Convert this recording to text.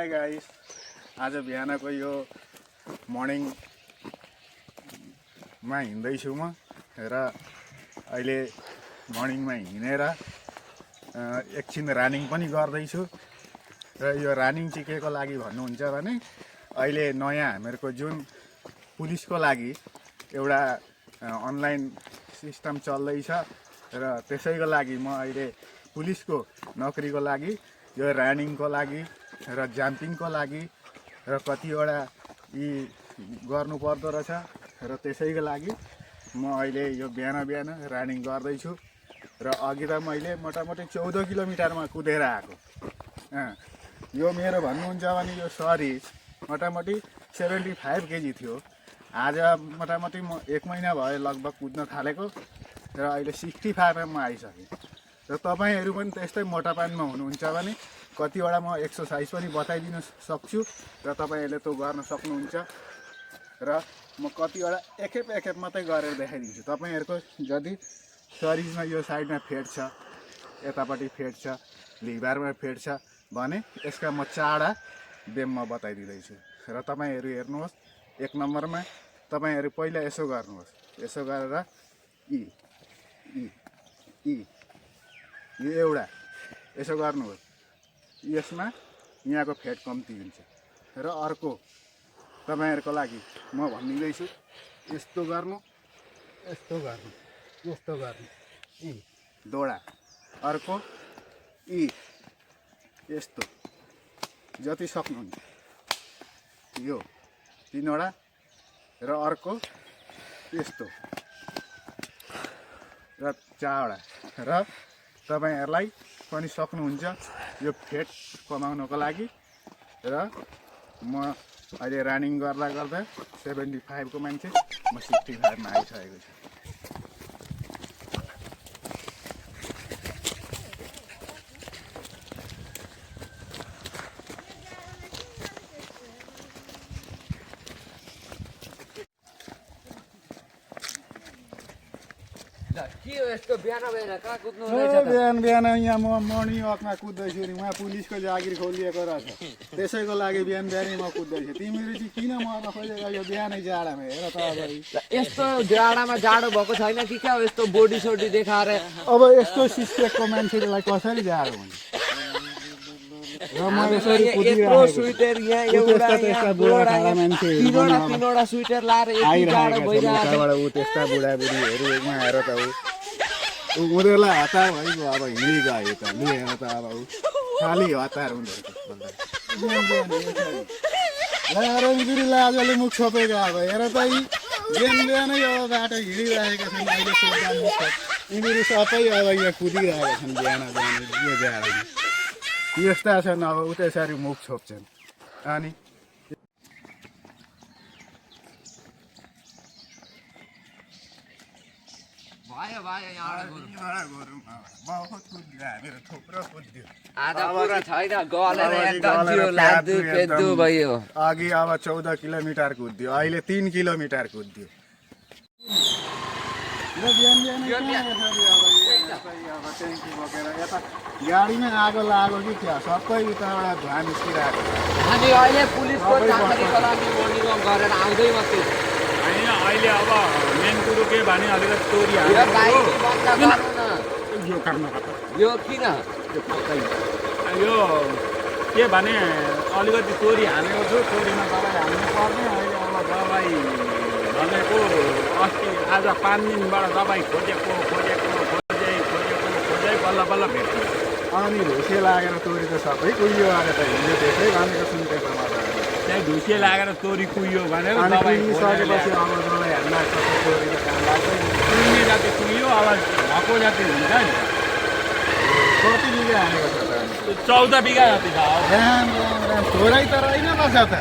High guys, आज बिहानको यो मर्निङमा हिँड्दैछु म र अहिले मर्निङमा हिँडेर एकछिन रनिङ पनि गर्दैछु। र यो रनिङ चाहिँ के को लागि भन्नुहुन्छ भने अहिले नयाँ हामीहरूको जुन पुलिसको लागि एउटा अनलाइन सिस्टम चल्दैछ र त्यसैको लागि म अहिले पुलिसको नोकरीको लागि यो रनिङको लागि र जम्पिङको लागि र कतिवटा यी गर्नुपर्दो रहेछ र त्यसैको लागि म अहिले यो बिहान रनिङ गर्दैछु। र अघि त मैले मोटामोटी 14 किलोमिटरमा कुदेर आएको। यो मेरो भन्नुहुन्छ भने यो शरीर मोटामोटी 75 केजी थियो। आज मोटामोटी म 1 महिना भयो लगभग कुद्न थालेको र अहिले 65 मा आइसकेँ। र तपाईँहरू पनि त्यस्तै मोटापानमा हुनुहुन्छ भने कतिवटा म एक्सर्साइज पनि बताइदिन सक्छु र तपाईँहरूले त्यो गर्न सक्नुहुन्छ। र म कतिवटा एकखेप मात्रै गरेर देखाइदिन्छु। तपाईँहरूको यदि शरीरमा यो साइडमा फेट छ, यतापट्टि फेट छ, लिभरमा फेट छ भने यसका म 4वटा व्यायाम म बताइदिँदैछु। र तपाईँहरू हेर्नुहोस्, 1 नम्बरमा तपाईँहरू पहिला यसो गर्नुहोस्, यसो गरेर यो एउटा यसो गर्नुहोस्, यसमा यहाँको फेट कम्ती हुन्छ। र अर्को तपाईँहरूको लागि म भनिदिँदैछु, यस्तो गर्नु, यस्तो गर्नु, यस्तो गर्नु, दोडा। अर्को यस्तो, जति सक्नुहुन्छ यो 3वटा। र अर्को यस्तो र 4वटा। र तपाईँहरूलाई पनि सक्नुहुन्छ यो फेट कमाउनको लागि। र म अहिले रनिङ गर्दा 75 को मान्छे म 65 मा आइसकेको छु। बिहान यहाँ म मर्निङ वकमा कुद्दैछु नि। उहाँ पुलिसको जागिर खोलिएको रहेछ, त्यसैको लागि बिहान म कुद्दैछु। तिमीहरू चाहिँ किन मर्न खोजेको यो बिहानै जाडामा? हेर त अब यस्तो जाडामा जाडो भएको छैन कि क्या? यस्तो बोडी सोडी देखाएर अब यस्तो सिस्टेकको मान्छेलाई कसरी जाडो हुन्छ? र म यसरी यत्रो स्वेटर यहाँ एउटा तीनवटा स्वेटर लाएर यति जाडो भइरहेको ऊ त्यस्ता बुढाबुढीहरू उहाँहरू त उनीहरूलाई हतार भइगयो। अब हिँडिगयो त लु हेर त अब खालि हतार हुँदो रहेछ। लाजले मुख छोपेको। अब हेर त बिहानै अब बाटो हिँडिरहेका छन्। अहिले यिनीहरू सबै अब यहाँ कुदिरहेका छन् बिहान यो जाडोमा। यस्ता छन् अब उ त्यसरी मुख छोप्छन्। अनि बहुत कुद्यो हामीहरू, थुप्रो कुद्यो। अघि अब 14 किलोमिटर कुद्यो, अहिले 3 किलोमिटर कुद्यो। गाडीमा आगो लाग्यो कि क्या? सबै उताबाट धुवा निस्किरहेको छ। हामी अहिले पुलिसको चाकरीको लागि मर्निङ वक गरेर आउँदै मात्रै होइन। अहिले अब मेन कुरो के भने अलिकति चोरी यो गाडी बन्द गर्नु न। यो काम यो किन? यो के भने अलिकति चोरी हानेको छु। चोरीमा दबाई हाल्नु पर्ने। अहिले अब दबाई भनेको अस्ति आज 5 दिनबाट दबाई खोजेको बल्ल भेट्यो। अनि ढुसे लागेर चोरी त सबै कुहियो। आएर त हिँड्यो त्यसै भनेको सुन्दैछ म त। त्यही ढुसे लागेर चोरी कुहियो भनेर दबाई दबाई सकेपछि अब दबाई हाल्न सबै चोरीको काम लाग्दैन। कुहिने जाति कुहियो, अब भएको जाति हुन्छ नि। कति बिघा हालेको छ त? 14 बिघा जति छ। थोरै त रहेन रहेछ त।